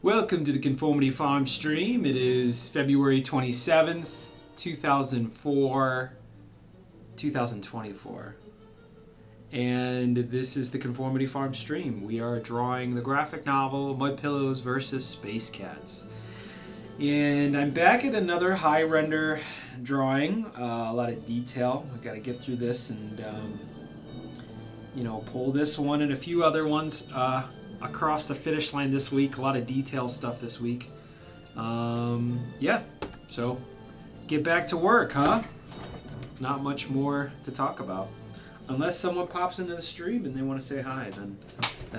Welcome to the Conformity Farm stream. It is February 27th, 2024. And this is the Conformity Farm stream. We are drawing the graphic novel Mud Pillows versus Space Cats. And I'm back at another high render drawing. A lot of detail. I've got to get through this and pull this one and a few other ones across the finish line this week. A lot of detail stuff this week. So get back to work, huh? Not much more to talk about. Unless someone pops into the stream and they want to say hi, then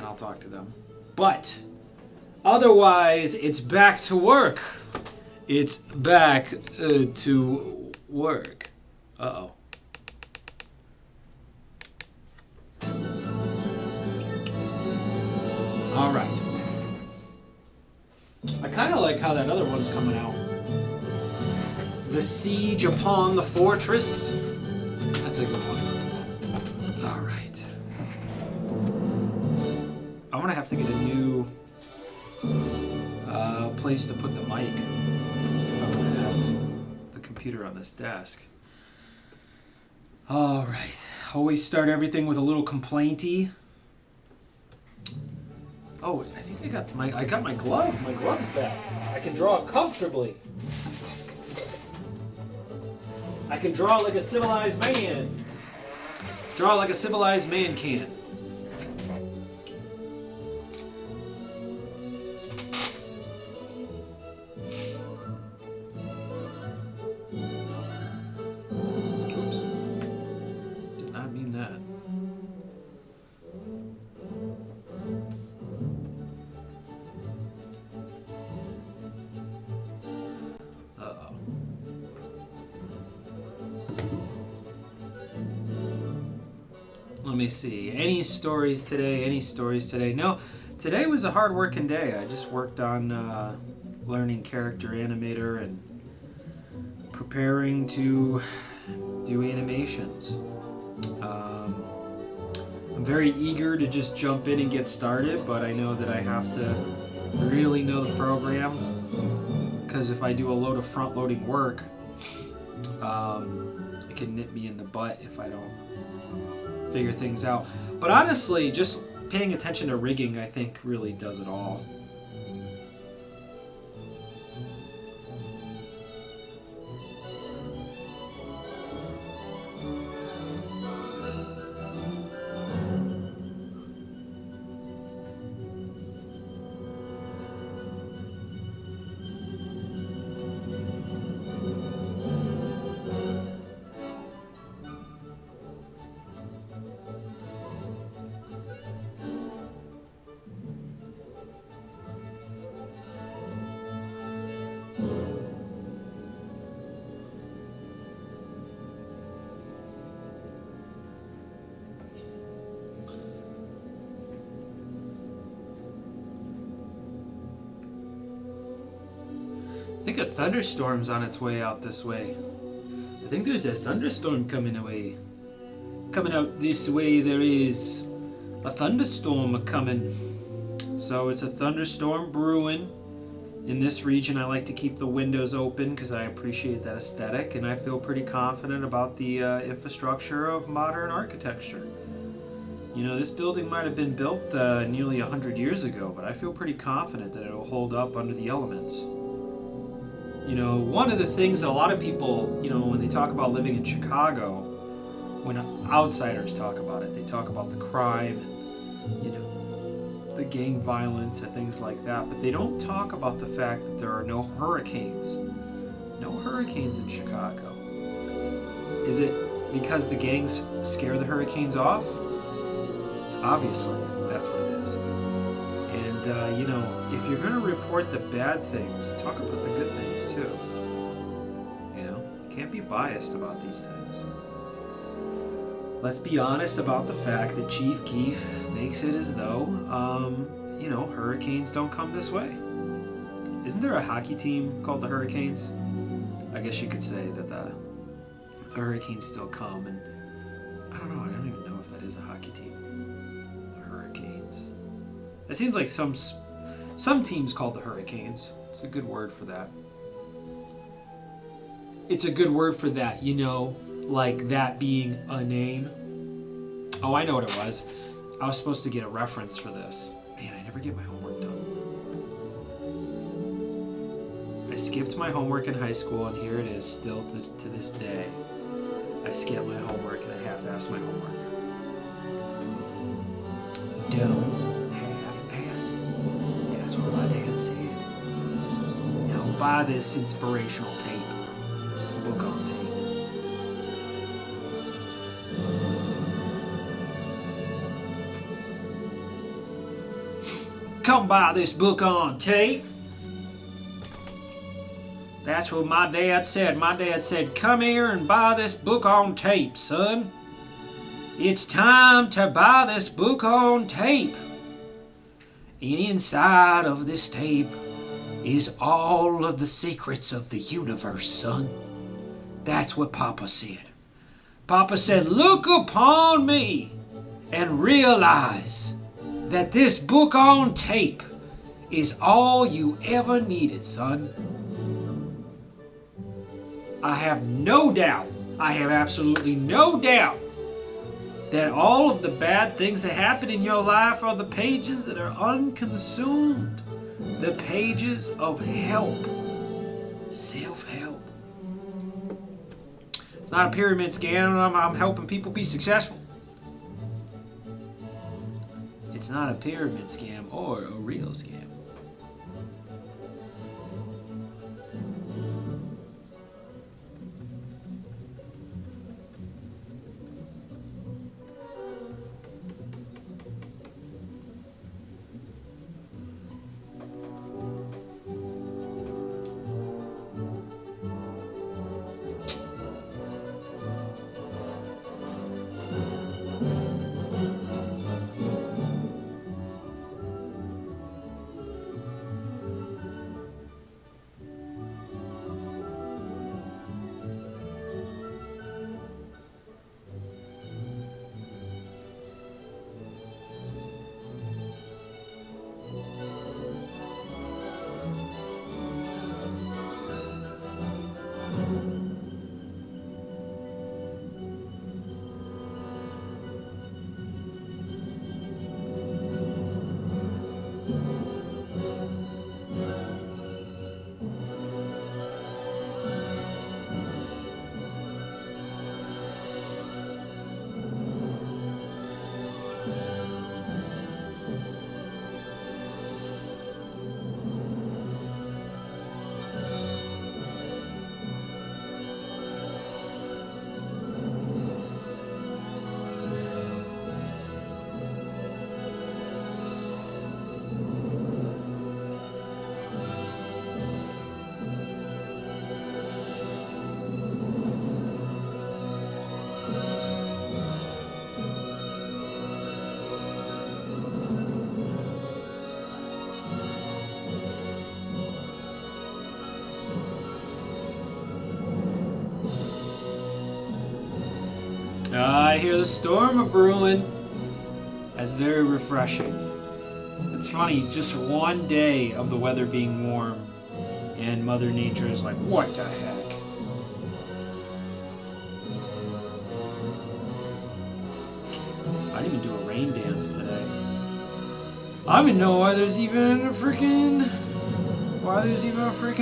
I'll talk to them. But otherwise, it's back to work. It's back to work. Uh-oh. All right. I kind of like how that other one's coming out. The Siege Upon the Fortress. That's a good one. All right. I'm going to have to get a new place to put the mic if I'm going to have the computer on this desk. All right. Always start everything with a little complainty. Oh, I think I got my glove. My glove's back. I can draw comfortably. I can draw like a civilized man. Draw like a civilized man can. Oops. Did not mean that. Uh-oh. Let me see. Any stories today? No, today was a hard working day. I just worked on learning character animator and preparing to do animations. I'm very eager to just jump in and get started, but I know that I have to really know the program, because if I do a load of front-loading work, it can nip me in the butt if I don't figure things out. But honestly, just paying attention to rigging, I think, really does it all. I think a thunderstorm's on its way out this way. I think there's a thunderstorm coming away. Coming out this way, there is a thunderstorm coming. So it's a thunderstorm brewing. In this region, I like to keep the windows open because I appreciate that aesthetic, and I feel pretty confident about the infrastructure of modern architecture. You know, this building might have been built nearly 100 years ago, but I feel pretty confident that it'll hold up under the elements. You know, one of the things that a lot of people, when they talk about living in Chicago, when outsiders talk about it, they talk about the crime and, the gang violence and things like that, but they don't talk about the fact that there are no hurricanes. No hurricanes in Chicago. Is it because the gangs scare the hurricanes off? Obviously, that's what it is. And, if you're going to report the bad things, talk about the good things too. You can't be biased about these things. Let's be honest about the fact that Chief Keef makes it as though, hurricanes don't come this way. Isn't there a hockey team called the Hurricanes? I guess you could say that the Hurricanes still come, and I don't know if that is a hockey team. The Hurricanes. It seems like some teams call the Hurricanes. It's a good word for that. It's a good word for that, you know, like that being a name. Oh, I know what it was. I was supposed to get a reference for this. Man, I never get my homework done. I skipped my homework in high school, and here it is, still to this day. I skip my homework, and I have to ask my homework. Don't half-ass it. That's what my dad said. Now buy this inspirational tape. Book on tape. Come buy this book on tape. That's what my dad said. My dad said, come here and buy this book on tape, son. It's time to buy this book on tape. And inside of this tape is all of the secrets of the universe, son. That's what Papa said. Papa said, look upon me and realize that this book on tape is all you ever needed, son. I have no doubt, I have absolutely no doubt that all of the bad things that happen in your life are the pages that are unconsumed. The pages of help. Self-help. It's not a pyramid scam. I'm helping people be successful. It's not a pyramid scam or a real scam. I hear the storm a-brewing. That's very refreshing. It's funny, just one day of the weather being warm, and Mother Nature is like, what the heck? I didn't even do a rain dance today. I don't even know why there's even a freaking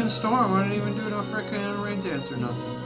storm. I didn't even do no freaking rain dance or nothing.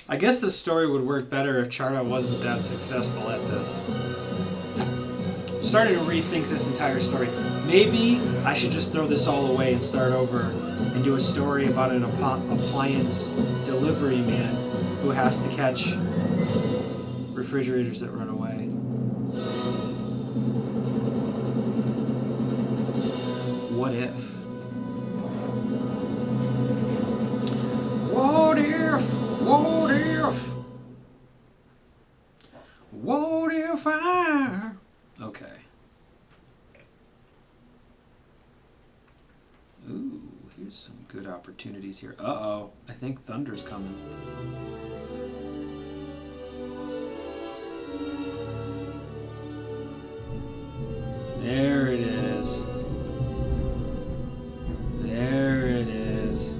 I guess the story would work better if Charta wasn't that successful at this. I'm starting to rethink this entire story. Maybe I should just throw this all away and start over and do a story about an appliance delivery man who has to catch refrigerators that run away. What if? What if? What if? What if I... Okay. Ooh, here's some good opportunities here. Uh-oh, I think thunder's coming. There it is. There it is.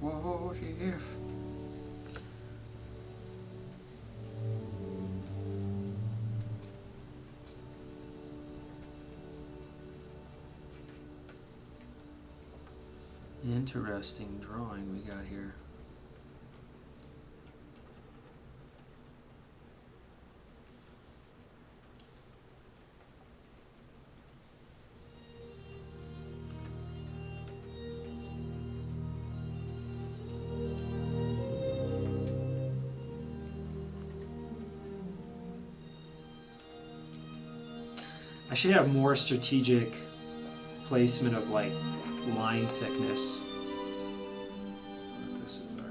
What if? Interesting drawing we got here. I should have more strategic placement of like line thickness. But this is alright.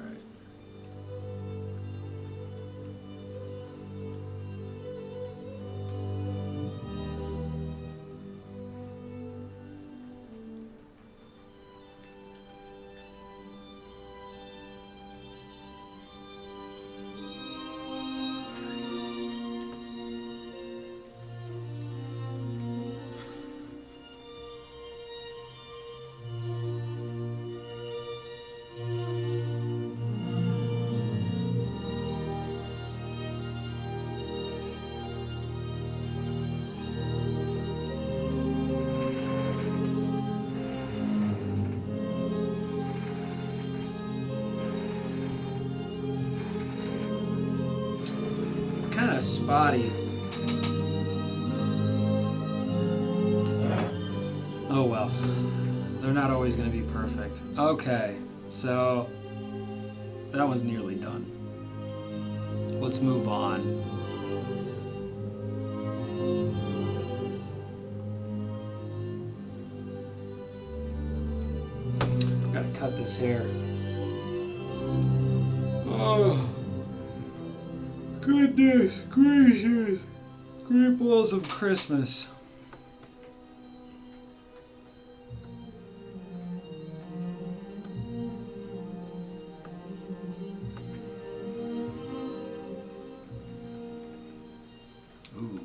Kind of spotty. Oh well, they're not always going to be perfect. Okay, so that was nearly done. Let's move on. Gotta cut this hair. Oh. Goodness gracious. Great balls of Christmas. Ooh.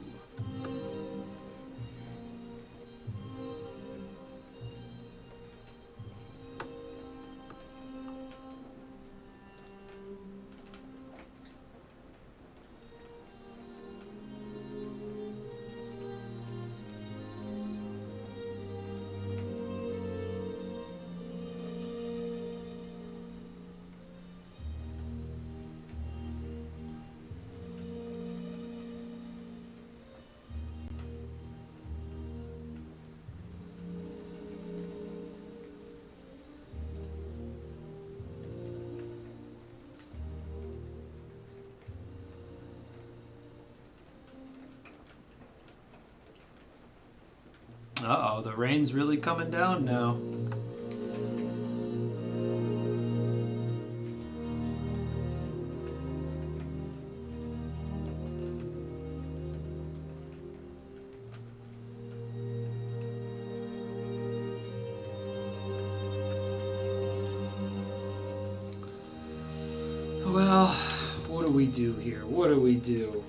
Uh-oh, the rain's really coming down now. Well, what do we do here? What do we do?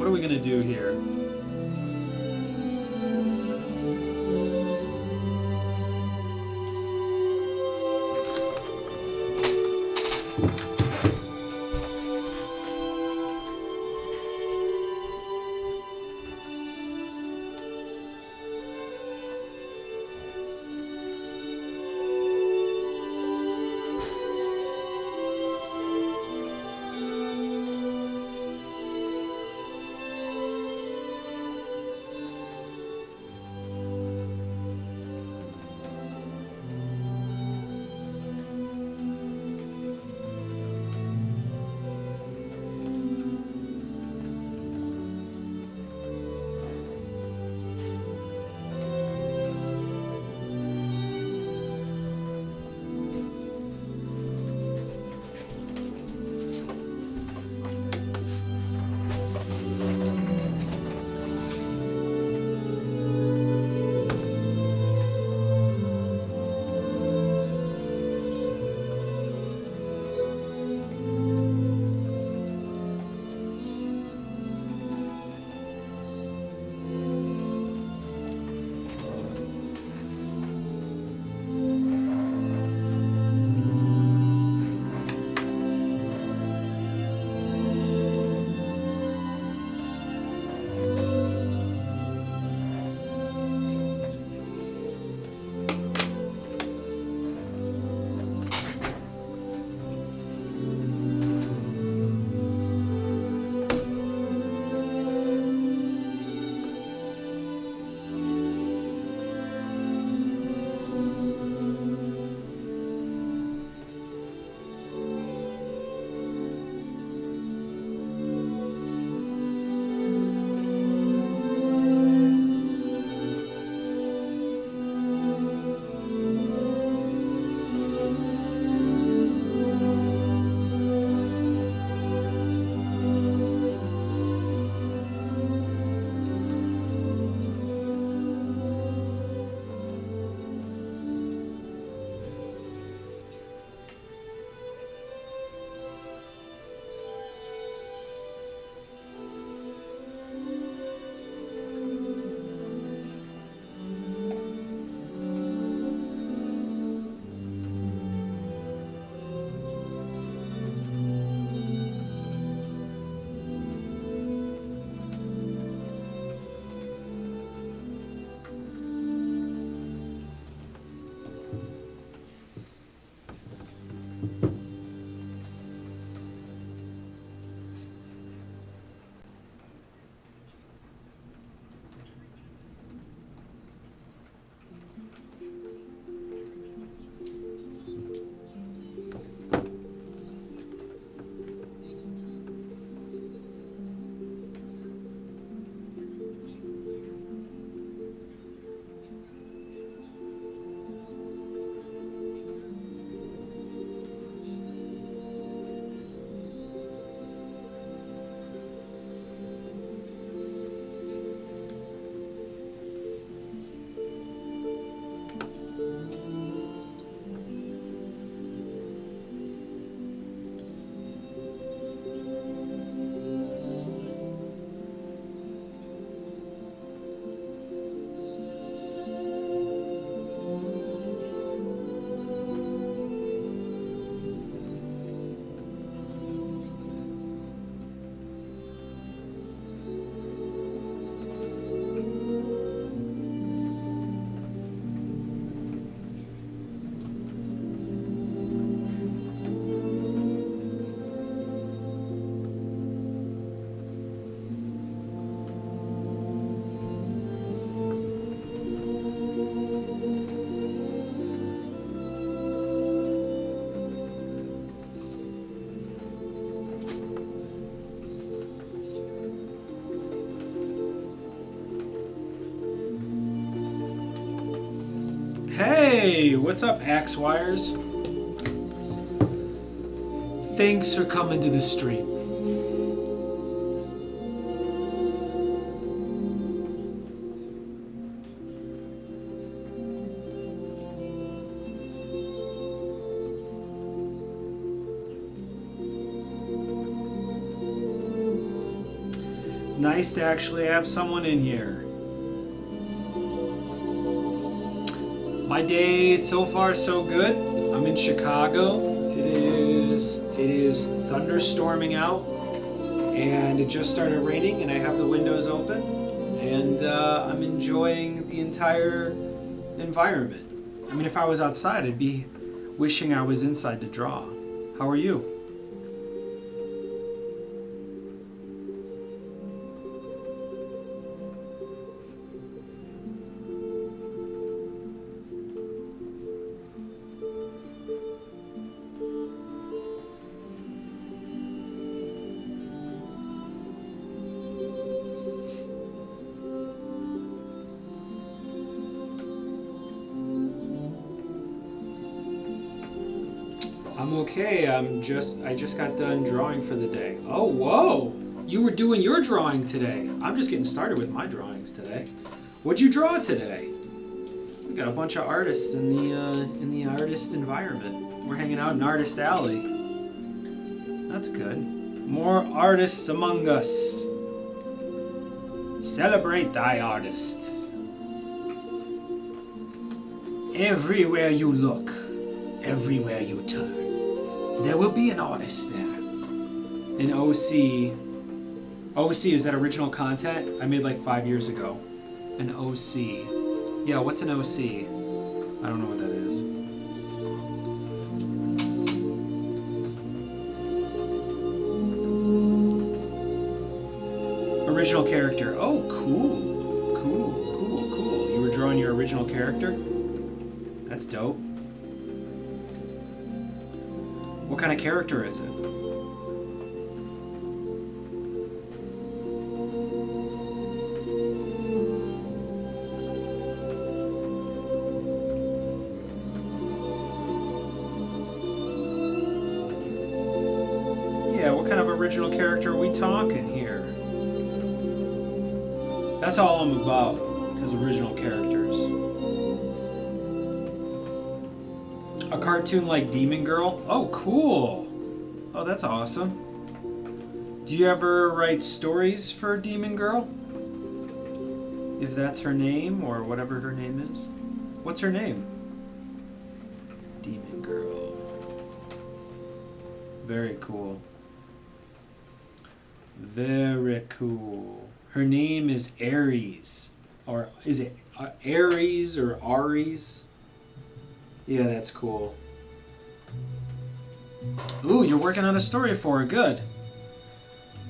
What are we gonna do here? Hey, what's up, Axe Wires? Thanks for coming to the stream. It's nice to actually have someone in here. My day so far so good. I'm in Chicago. It is thunderstorming out, and it just started raining, and I have the windows open, and I'm enjoying the entire environment. I mean, if I was outside, I'd be wishing I was inside to draw. How are you? I'm okay. I just got done drawing for the day. Oh, whoa! You were doing your drawing today. I'm just getting started with my drawings today. What'd you draw today? We got a bunch of artists in the artist environment. We're hanging out in Artist Alley. That's good. More artists among us. Celebrate thy artists. Everywhere you look, everywhere you turn, there will be an artist there. An OC. OC, is that original content? I made like 5 years ago. An OC. Yeah, what's an OC? I don't know what that is. Original character. Oh, cool. Cool. You were drawing your original character? That's dope. What kind of character is it? Yeah, what kind of original character are we talking here? That's all I'm about, is original characters. A cartoon like Demon Girl? Oh, cool! Oh, that's awesome. Do you ever write stories for Demon Girl? If that's her name, or whatever her name is. What's her name? Demon Girl. Very cool. Very cool. Her name is Aries. Or is it Aries or Aries? Yeah, that's cool. Ooh, you're working on a story for her. Good.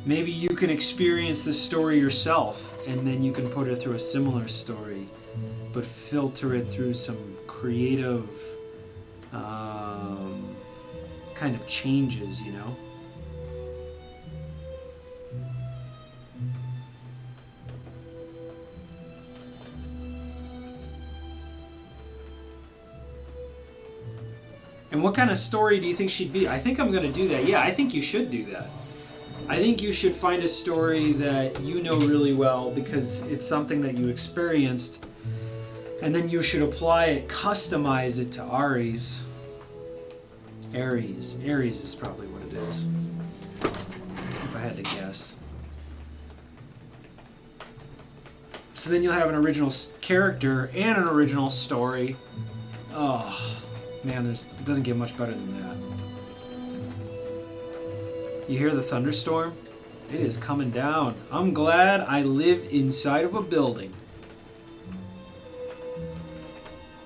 Maybe you can experience the story yourself, and then you can put her through a similar story, but filter it through some creative kind of changes, you know? And what kind of story do you think she'd be? I think I'm going to do that. Yeah, I think you should do that. I think you should find a story that you know really well because it's something that you experienced, and then you should apply it, customize it to Aries. Aries is probably what it is, if I had to guess. So then you'll have an original character and an original story. Oh, man, it doesn't get much better than that. You hear the thunderstorm? It is coming down. I'm glad I live inside of a building.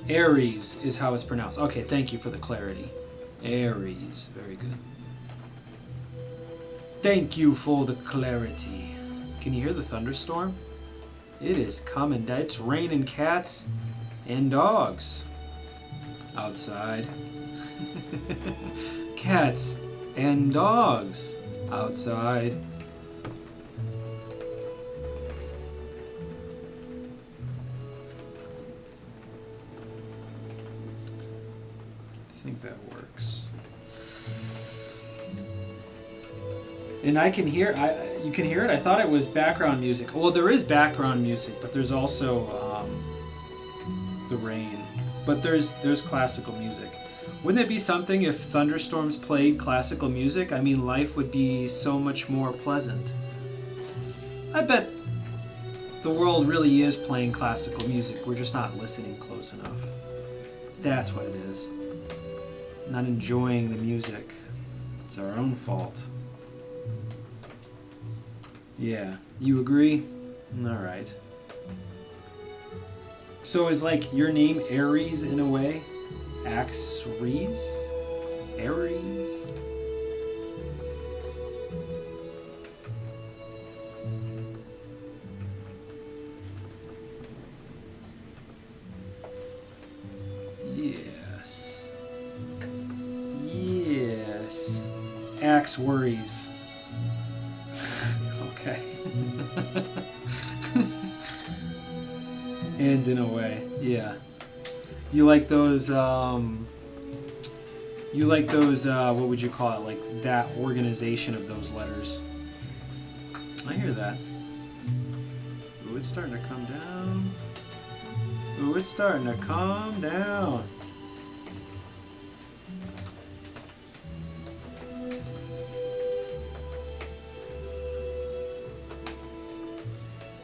Aries is how it's pronounced. Okay, thank you for the clarity. Aries, very good. Thank you for the clarity. Can you hear the thunderstorm? It is coming down. It's raining cats and dogs outside. Cats and dogs outside. think that works. And I can hear, you can hear it? I thought it was background music. Well, there is background music, but there's also the rain. But there's classical music. Wouldn't it be something if thunderstorms played classical music? I mean, life would be so much more pleasant. I bet the world really is playing classical music. We're just not listening close enough. That's what it is. Not enjoying the music. It's our own fault. Yeah, you agree? Alright. So is like your name Aries in a way? Axries? Aries? Yes. Yes. Axe worries. Okay. And in a way, yeah. You like those, what would you call it? Like that organization of those letters. I hear that. Ooh, it's starting to come down. Ooh, it's starting to calm down.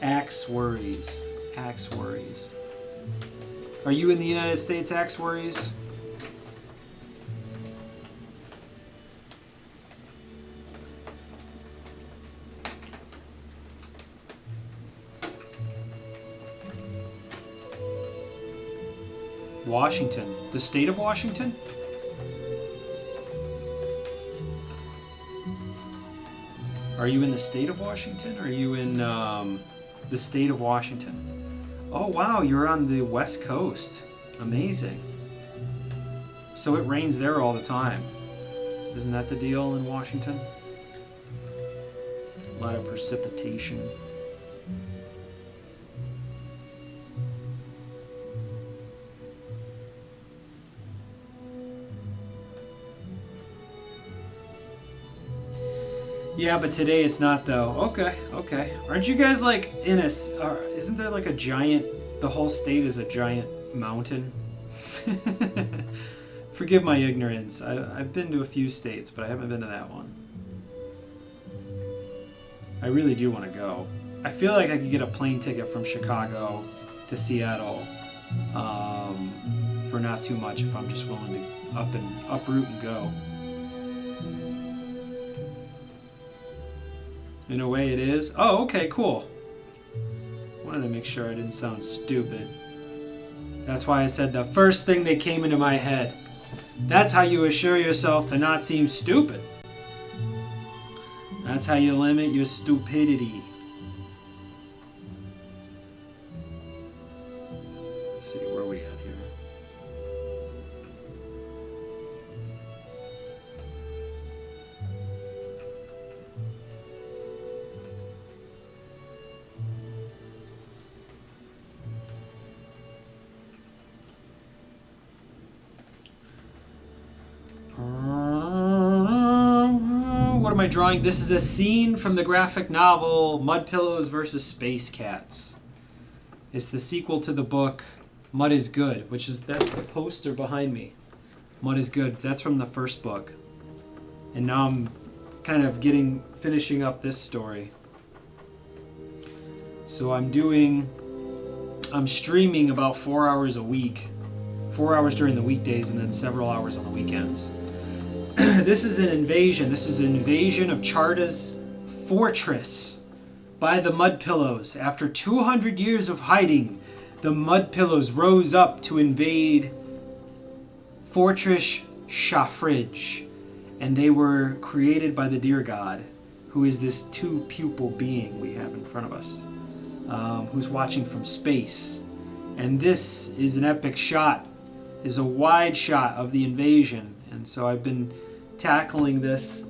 Axe worries. Axe worries. Are you in the United States, Axe worries? Washington. The state of Washington? Are you in the state of Washington? Or are you in the state of Washington? Oh wow, you're on the West Coast. Amazing. So it rains there all the time. Isn't that the deal in Washington? A lot of precipitation. Yeah, but today it's not though. Okay, okay. Aren't you guys like in a... isn't there like a giant... The whole state is a giant mountain? Forgive my ignorance. I've been to a few states, but I haven't been to that one. I really do want to go. I feel like I could get a plane ticket from Chicago to Seattle for not too much if I'm just willing to uproot and go. In a way it is. Oh, okay, cool. Wanted to make sure I didn't sound stupid. That's why I said the first thing that came into my head. That's how you assure yourself to not seem stupid. That's how you limit your stupidity. Let's see, where are we at here? What am I drawing? This is a scene from the graphic novel Mud Pillows vs. Space Cats. It's the sequel to the book Mud is Good, that's the poster behind me. Mud is Good. That's from the first book. And now I'm kind of finishing up this story. So I'm streaming about 4 hours a week. 4 hours during the weekdays and then several hours on the weekends. This is an invasion. This is an invasion of Charta's fortress by the Mud Pillows. After 200 years of hiding, the Mud Pillows rose up to invade Fortress Shafridge. And they were created by the Deer God, who is this two-pupil being we have in front of us, who's watching from space. And this is an epic shot, is a wide shot of the invasion. And so I've been tackling this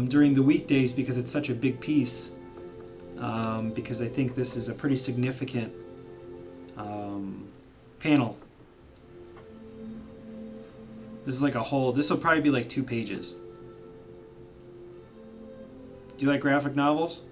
during the weekdays because it's such a big piece. Because I think this is a pretty significant panel. This is like a whole... This will probably be like 2 pages. Do you like graphic novels?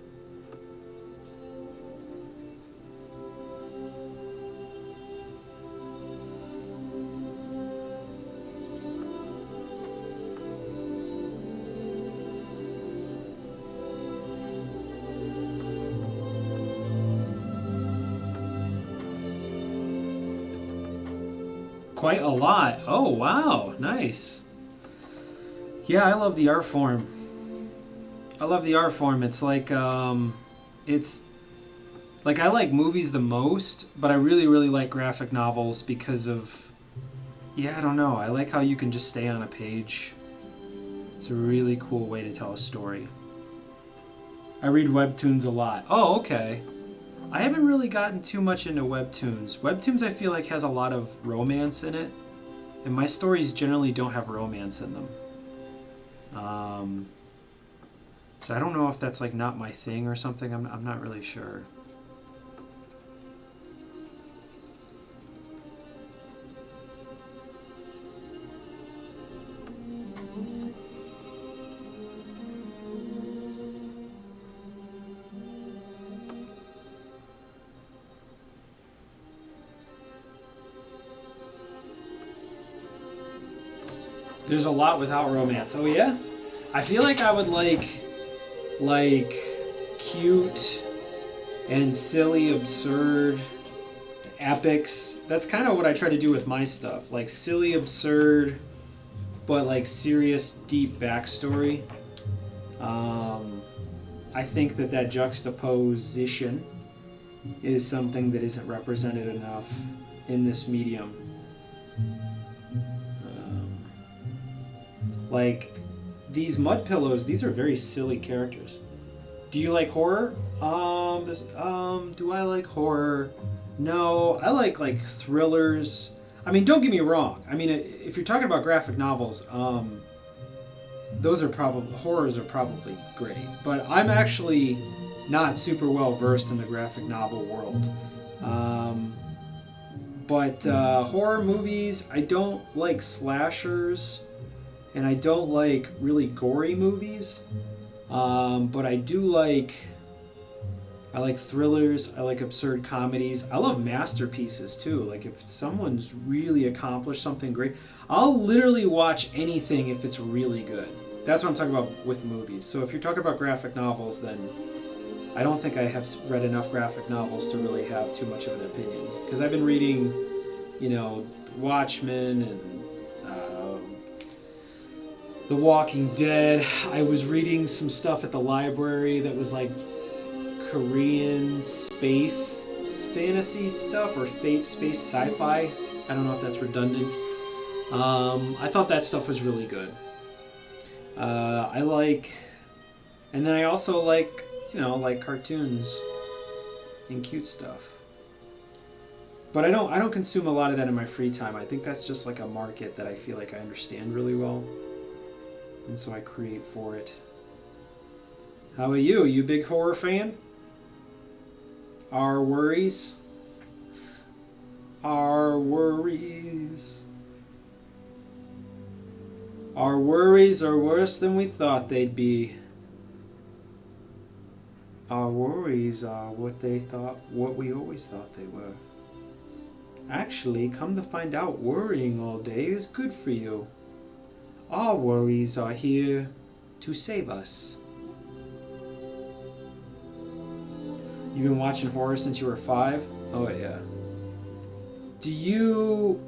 Quite a lot. Oh, wow. Nice. Yeah, I love the art form. I love the art form. It's like, it's like I like movies the most, but I really, really like graphic novels because of, yeah, I don't know. I like how you can just stay on a page. It's a really cool way to tell a story. I read webtoons a lot. Oh, okay. I haven't really gotten too much into webtoons. Webtoons I feel like has a lot of romance in it, and my stories generally don't have romance in them. So I don't know if that's like not my thing or something. I'm not really sure. There's a lot without romance. Oh yeah? I feel like I would like cute and silly, absurd epics. That's kind of what I try to do with my stuff. Like silly, absurd, but like serious, deep backstory. I think that juxtaposition is something that isn't represented enough in this medium. Like these mud pillows, these are very silly characters. Do you like horror? Do I like horror? No, I like thrillers. I mean, don't get me wrong. I mean, if you're talking about graphic novels, those are probably, horrors are probably great. But I'm actually not super well versed in the graphic novel world. But horror movies, I don't like slashers. And I don't like really gory movies, but I do like thrillers, I like absurd comedies. I love masterpieces too. Like if someone's really accomplished something great, I'll literally watch anything if it's really good. That's what I'm talking about with movies. So if you're talking about graphic novels, then I don't think I have read enough graphic novels to really have too much of an opinion. Because I've been reading, you know, Watchmen and The Walking Dead. I was reading some stuff at the library that was like Korean space fantasy stuff or space sci-fi. I don't know if that's redundant. I thought that stuff was really good. And then I also like, you know, like cartoons and cute stuff. But I don't consume a lot of that in my free time. I think that's just like a market that I feel like I understand really well. And so I create for it. How about you? Are you a big horror fan? Our worries? Our worries. Our worries are worse than we thought they'd be. Our worries are what we always thought they were. Actually, come to find out, worrying all day is good for you. Our worries are here to save us. You've been watching horror since you were 5? Oh yeah.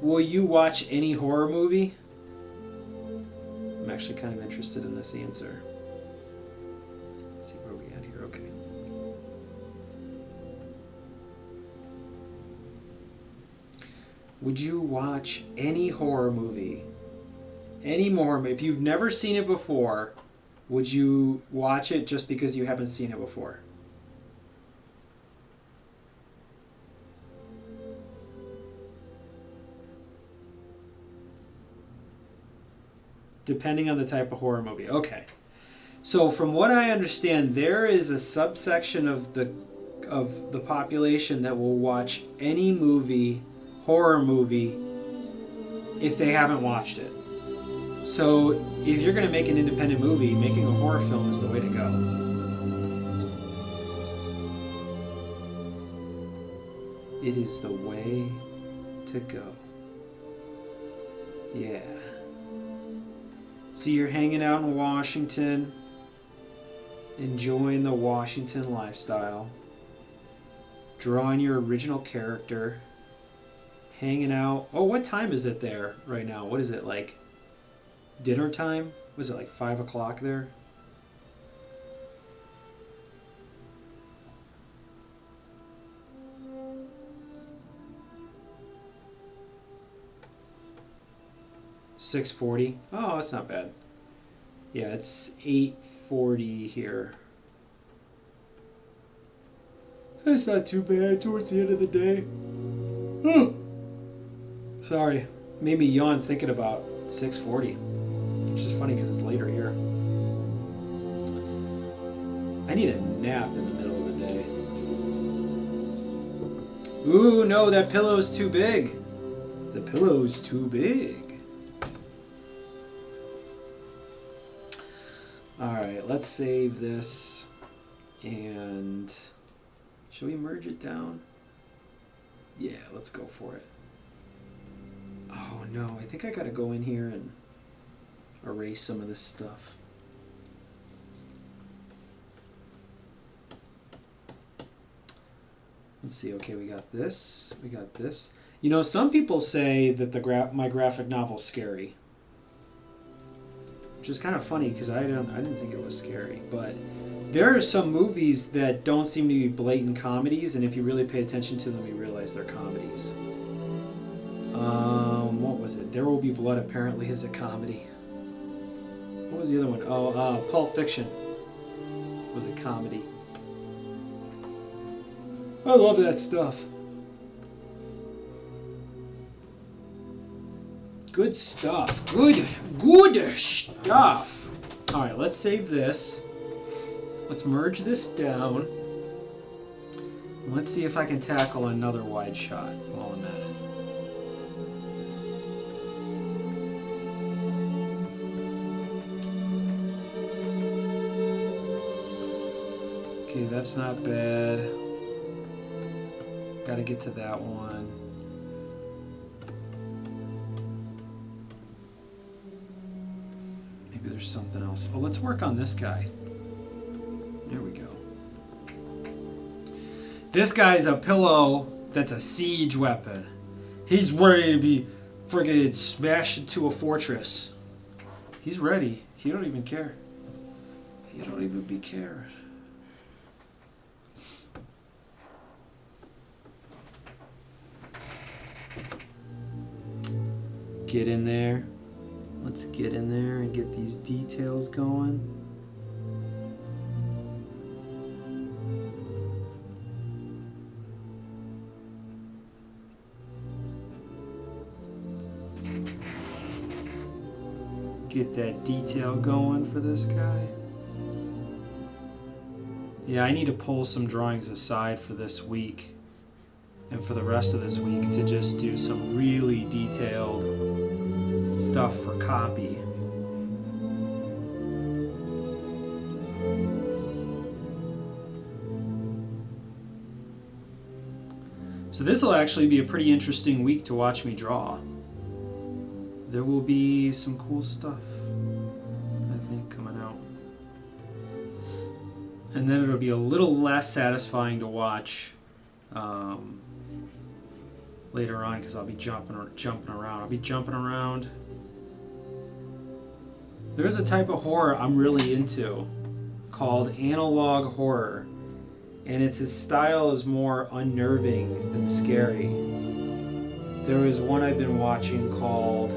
Will you watch any horror movie? I'm actually kind of interested in this answer. Let's see where we at here. Okay. Would you watch any horror movie? Any more? If you've never seen it before, would you watch it just because you haven't seen it before? Depending on the type of horror movie. Okay. So from what I understand, there is a subsection of the population that will watch any movie, horror movie, if they haven't watched it. So if you're going to make an independent movie, making a horror film is the way to go. It is the way to go. Yeah. So you're hanging out in Washington, enjoying the Washington lifestyle, drawing your original character, hanging out. Oh, what time is it there right now? What is it, like dinner time? Was it like 5 o'clock there? $6:40. Oh, that's not bad. Yeah, it's 8:40 here. That's not too bad towards the end of the day. Oh. Sorry, made me yawn thinking about 6:40, which is funny because it's later here. I need a nap in the middle of the day. Ooh, no, that pillow's too big. The pillow's too big. Alright, let's save this. And should we merge it down? Yeah, let's go for it. Oh no, I think I gotta go in here and erase some of this stuff. Let's see, okay, we got this, we got this. You know, some people say that my graphic novel's scary. Which is kind of funny because I didn't think it was scary. But there are some movies that don't seem to be blatant comedies, and if you really pay attention to them, you realize they're comedies. What was it? There Will Be Blood apparently is a comedy. What was the other one? Oh, Pulp Fiction was a comedy. I love that stuff. Good stuff. Good stuff. Alright, let's save this. Let's merge this down. Let's see if I can tackle another wide shot while I'm at it. Okay, that's not bad. Gotta get to that one. Maybe there's something else. Oh, let's work on this guy. There we go. This guy's a pillow that's a siege weapon. He's ready to be friggin' smashed into a fortress. He's ready. He don't even care. He don't even be caring. Get in there. Let's get in there and get these details going. Get that detail going for this guy. Yeah, I need to pull some drawings aside for this week and for the rest of this week to just do some really detailed stuff for copy. So this will actually be a pretty interesting week to watch me draw. There will be some cool stuff, I think, coming out. And then it'll be a little less satisfying to watch later on because I'll be jumping around. I'll be jumping around. There's a type of horror I'm really into called analog horror, and its style is more unnerving than scary. There is one I've been watching called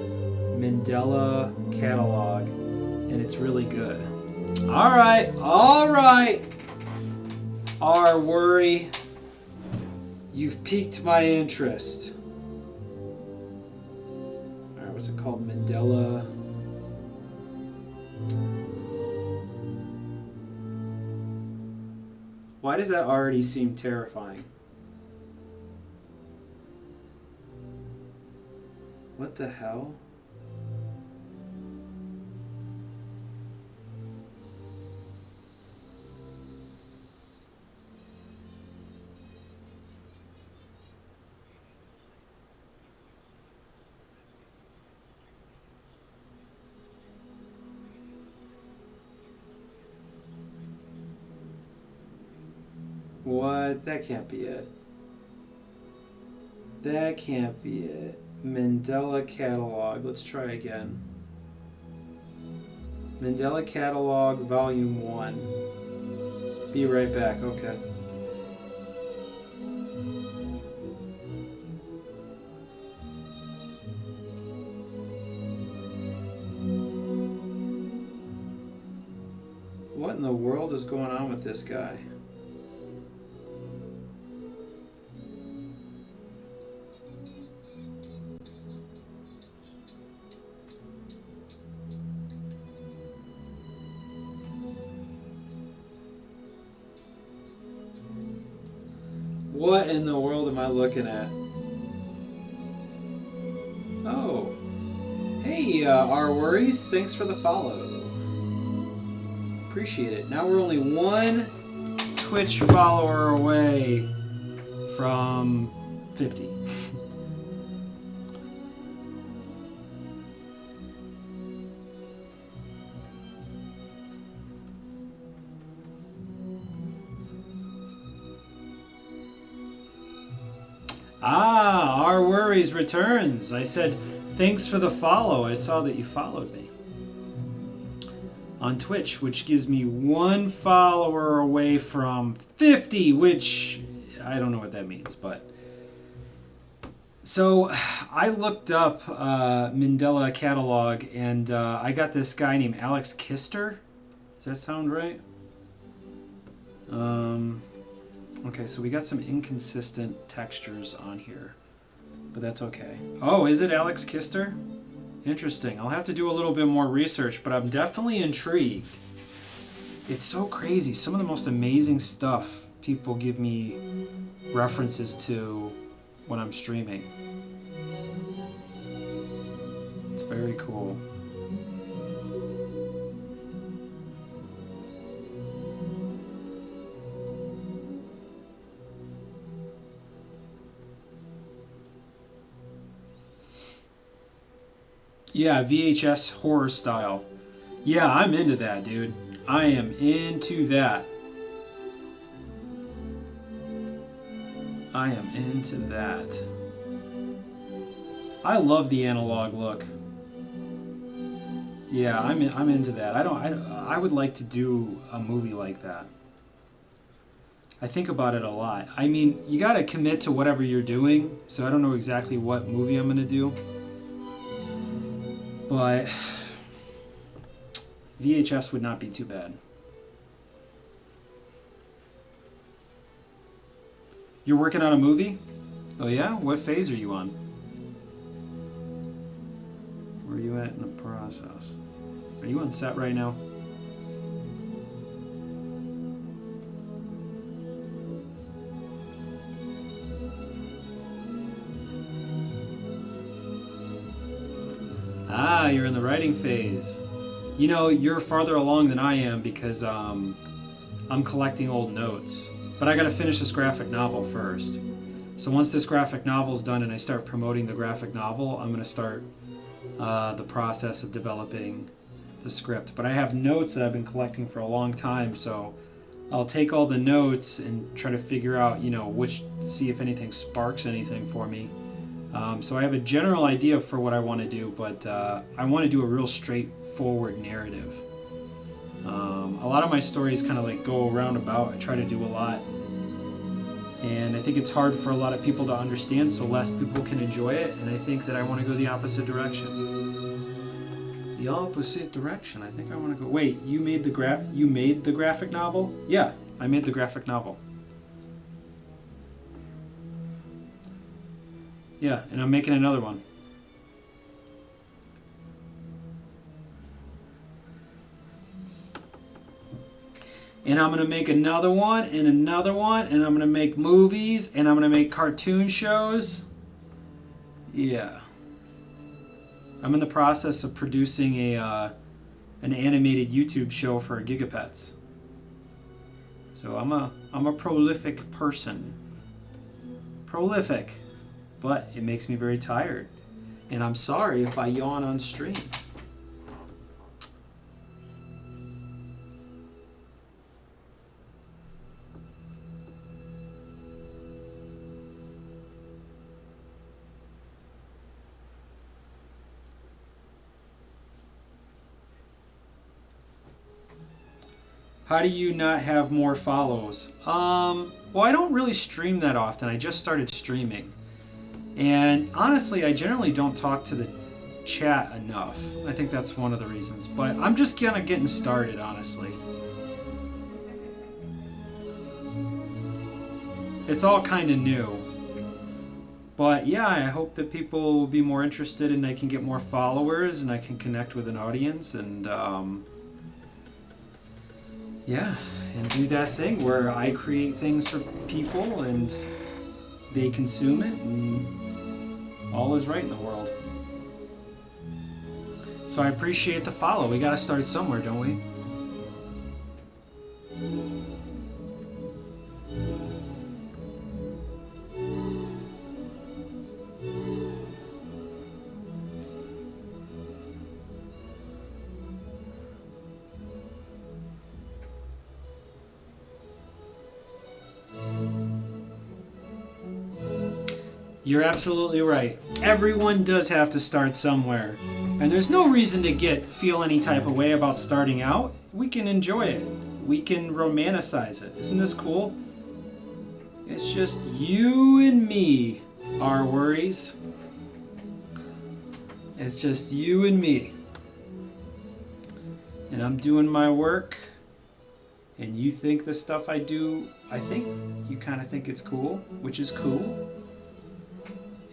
Mandela Catalog, and it's really good. All right. Our worry, you've piqued my interest. All right, what's it called? Mandela. Why does that already seem terrifying? What the hell? What? That can't be it. That can't be it. Mandela Catalog. Let's try again. Mandela Catalog, Volume 1. Be right back. Okay. What in the world is going on with this guy? What in the world am I looking at? Oh. Hey, Our Worries. Thanks for the follow. Appreciate it. Now we're only one Twitch follower away from 50. Ah, Our Worries returns. I said, thanks for the follow. I saw that you followed me on Twitch, which gives me one follower away from 50, which I don't know what that means, but... So, I looked up Mandela Catalog, and I got this guy named Alex Kister. Does that sound right? Okay, so we got some inconsistent textures on here, but that's okay. Oh, is it Alex Kister? Interesting. I'll have to do a little bit more research, but I'm definitely intrigued. It's so crazy. Some of the most amazing stuff people give me references to when I'm streaming. It's very cool. Yeah, VHS horror style. Yeah, I'm into that, dude. I am into that. I am into that. I love the analog look. Yeah, I'm into that. I would like to do a movie like that. I think about it a lot. I mean, you got to commit to whatever you're doing, so I don't know exactly what movie I'm going to do. But VHS would not be too bad. You're working on a movie? Oh yeah? What phase are you on? Where are you at in the process? Are you on set right now? Ah, you're in the writing phase. You know, you're farther along than I am because I'm collecting old notes. But I gotta finish this graphic novel first. So once this graphic novel's done and I start promoting the graphic novel, I'm gonna start the process of developing the script. But I have notes that I've been collecting for a long time, so I'll take all the notes and try to figure out, you know, see if anything sparks anything for me. So I have a general idea for what I want to do, but I want to do a real straightforward narrative. A lot of my stories kind of like go roundabout. I try to do a lot, and I think it's hard for a lot of people to understand, so less people can enjoy it, and I think that I want to go the opposite direction. The opposite direction. I think I want to go... Wait, you made the graphic novel? Yeah, I made the graphic novel. Yeah, and I'm making another one. And I'm going to make another one, and another one, and I'm going to make movies, and I'm going to make cartoon shows. Yeah. I'm in the process of producing an animated YouTube show for Gigapets. So I'm a prolific person. Prolific. But it makes me very tired. And I'm sorry if I yawn on stream. How do you not have more follows? Well, I don't really stream that often. I just started streaming. And honestly, I generally don't talk to the chat enough. I think that's one of the reasons. But I'm just kind of getting started, honestly. It's all kind of new. But yeah, I hope that people will be more interested and I can get more followers and I can connect with an audience and yeah, and do that thing where I create things for people and they consume it and all is right in the world. So I appreciate the follow. We gotta start somewhere, don't we? You're absolutely right. Everyone does have to start somewhere. And there's no reason to feel any type of way about starting out. We can enjoy it. We can romanticize it. Isn't this cool? It's just you and me, our worries. It's just you and me. And I'm doing my work. And you think the stuff I do, I think you kind of think it's cool, which is cool.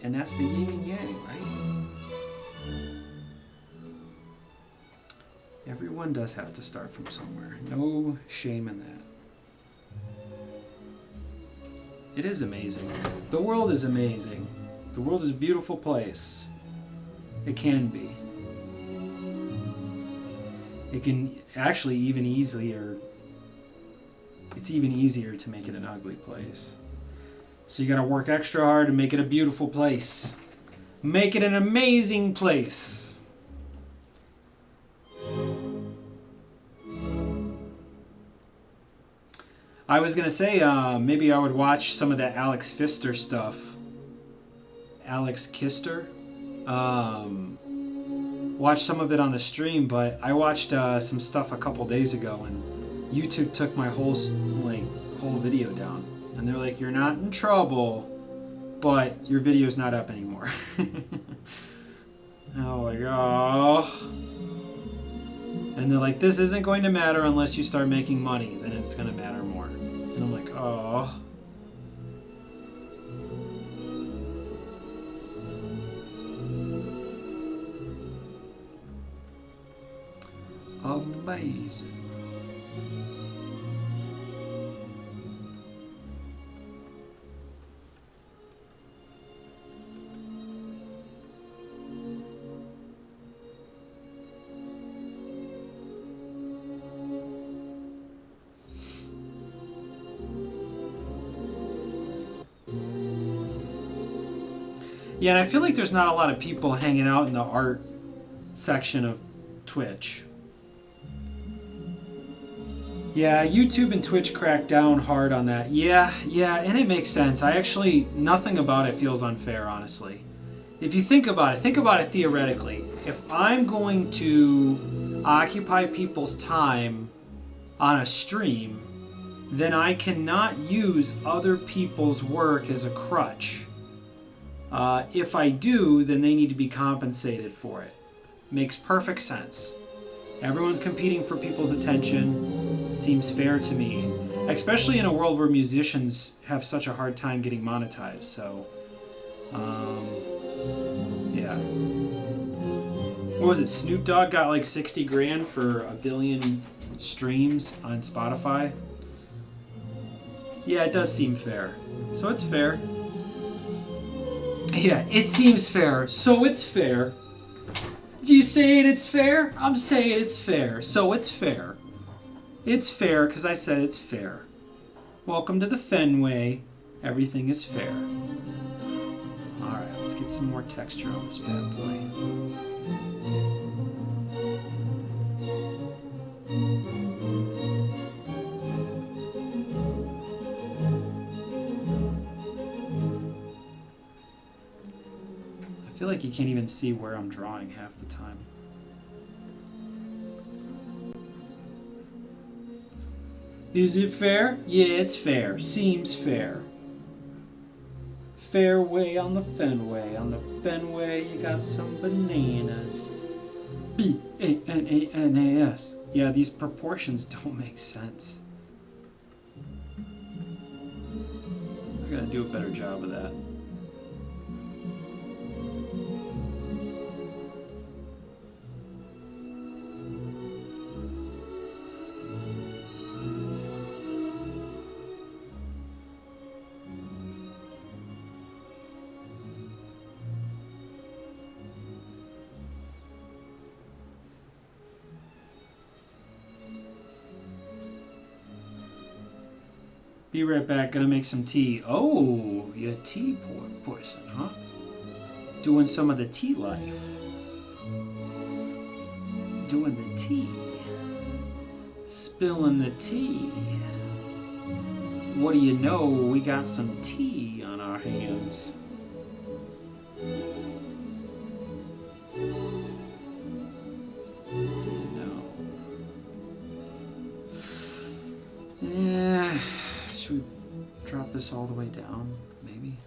And that's the yin and yang, right? Everyone does have to start from somewhere. No shame in that. It is amazing. The world is amazing. The world is a beautiful place. It can be. It can actually even easier. It's even easier to make it an ugly place. So you gotta work extra hard to make it a beautiful place. Make it an amazing place. I was gonna say maybe I would watch some of that Alex Pfister stuff. Alex Kister. Watch some of it on the stream, but I watched some stuff a couple days ago and YouTube took my whole video down. And they're like, you're not in trouble, but your video's not up anymore. Oh my god. And they're like, this isn't going to matter unless you start making money. Then it's going to matter more. And I'm like, oh. Amazing. Yeah, and I feel like there's not a lot of people hanging out in the art section of Twitch. Yeah, YouTube and Twitch cracked down hard on that. Yeah, and it makes sense. Nothing about it feels unfair, honestly. If you think about it theoretically. If I'm going to occupy people's time on a stream, then I cannot use other people's work as a crutch. If I do, then they need to be compensated for it. Makes perfect sense. Everyone's competing for people's attention. Seems fair to me. Especially in a world where musicians have such a hard time getting monetized. So, yeah. What was it? Snoop Dogg got like 60 grand for 1 billion streams on Spotify. Yeah, it does seem fair. So it's fair. Yeah, it seems fair, so it's fair. Do you say it's fair? I'm saying it's fair, so it's fair. It's fair because I said it's fair. Welcome to the Fenway. Everything is fair. Alright, let's get some more texture on this bad boy. I feel like you can't even see where I'm drawing half the time. Is it fair? Yeah, it's fair. Seems fair. Fairway on the Fenway. On the Fenway, you got some bananas. B-A-N-A-N-A-S. Yeah, these proportions don't make sense. I gotta do a better job of that. Be right back, gonna make some tea. Oh, you're a tea person, huh? Doing some of the tea life. Doing the tea. Spilling the tea. What do you know? We got some tea on our hands. No. Yeah. Should we drop this all the way down, maybe?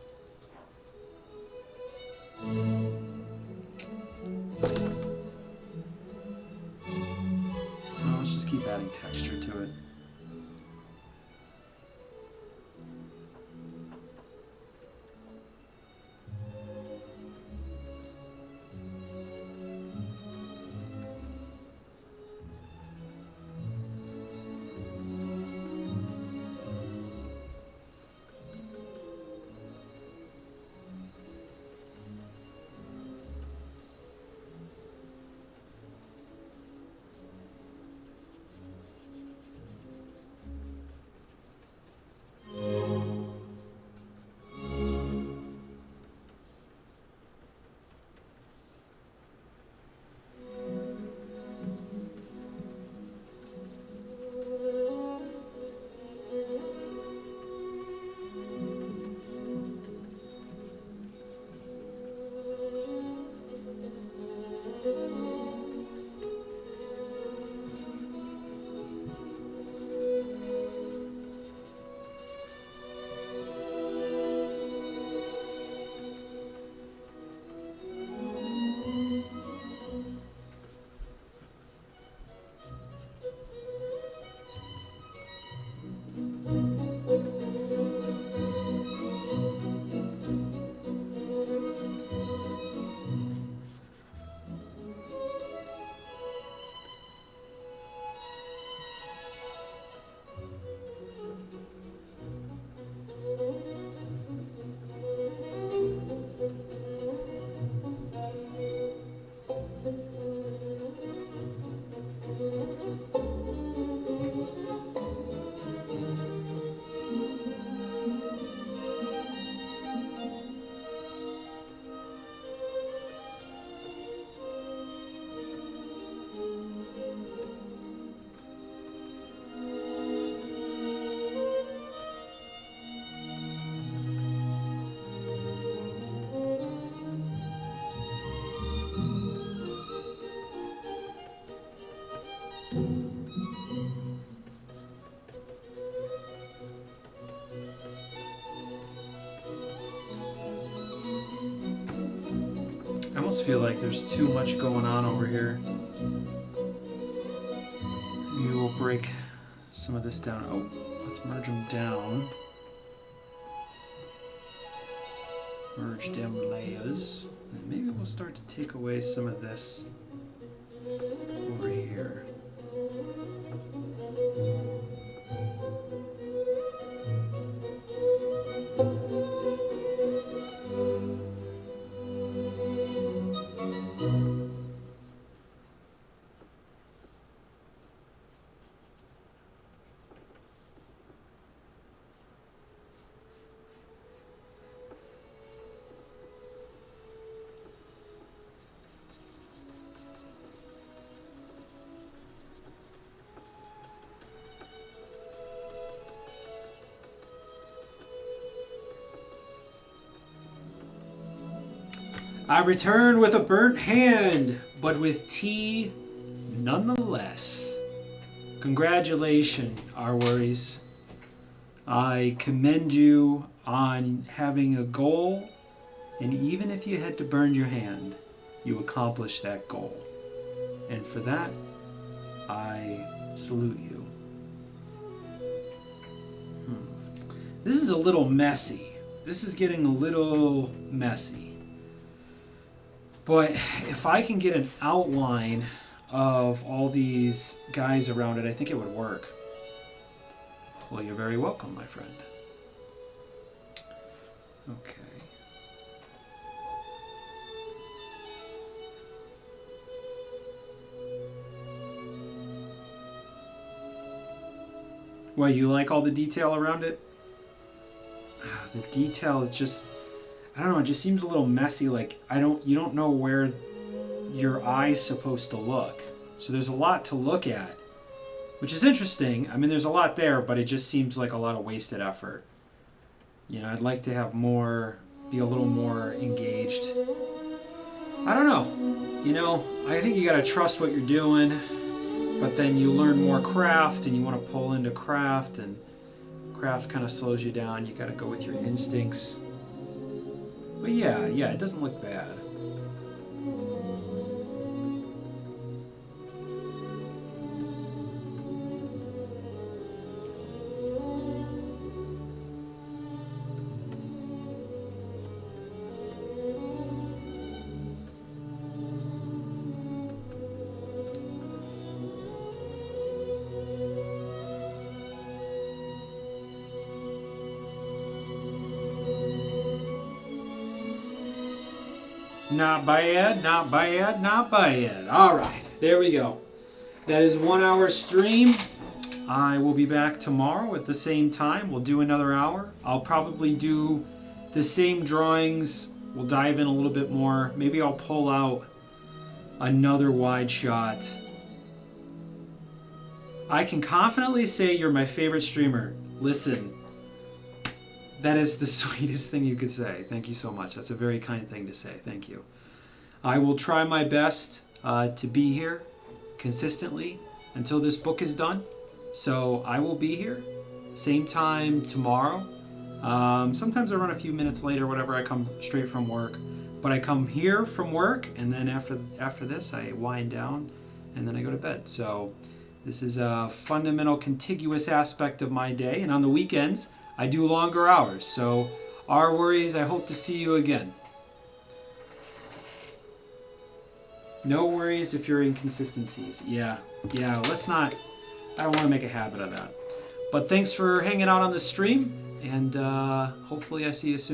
No, let's just keep adding texture to it. I almost feel like there's too much going on over here. Maybe we'll break some of this down. Oh, let's merge them down. Merge them layers. And maybe we'll start to take away some of this over here. I return with a burnt hand, but with tea nonetheless. Congratulations, our worries. I commend you on having a goal, and even if you had to burn your hand, you accomplished that goal. And for that, I salute you. This is a little messy. This is getting a little messy. But if I can get an outline of all these guys around it, I think it would work. Well, you're very welcome, my friend. Okay. Well, you like all the detail around it? The detail is just, I don't know, it just seems a little messy. Like, you don't know where your eye's supposed to look. So there's a lot to look at, which is interesting. I mean, there's a lot there, but it just seems like a lot of wasted effort. You know, I'd like to have more, be a little more engaged. I don't know. You know, I think you gotta trust what you're doing, but then you learn more craft and you want to pull into craft, and craft kind of slows you down. You gotta go with your instincts. But yeah, it doesn't look bad. Not bad, not bad, not bad. All right, there we go. That is 1 hour stream. I will be back tomorrow at the same time. We'll do another hour. I'll probably do the same drawings. We'll dive in a little bit more. Maybe I'll pull out another wide shot. I can confidently say you're my favorite streamer. Listen, that is the sweetest thing you could say. Thank you so much. That's a very kind thing to say. Thank you. I will try my best to be here consistently until this book is done. So I will be here, same time tomorrow. Sometimes I run a few minutes late or whatever. I come straight from work. But I come here from work, and then after this, I wind down, and then I go to bed. So this is a fundamental contiguous aspect of my day. And on the weekends, I do longer hours. So our worries, I hope to see you again. No worries if you're inconsistencies. Yeah, let's not, I don't want to make a habit of that. But thanks for hanging out on the stream, and hopefully I see you soon.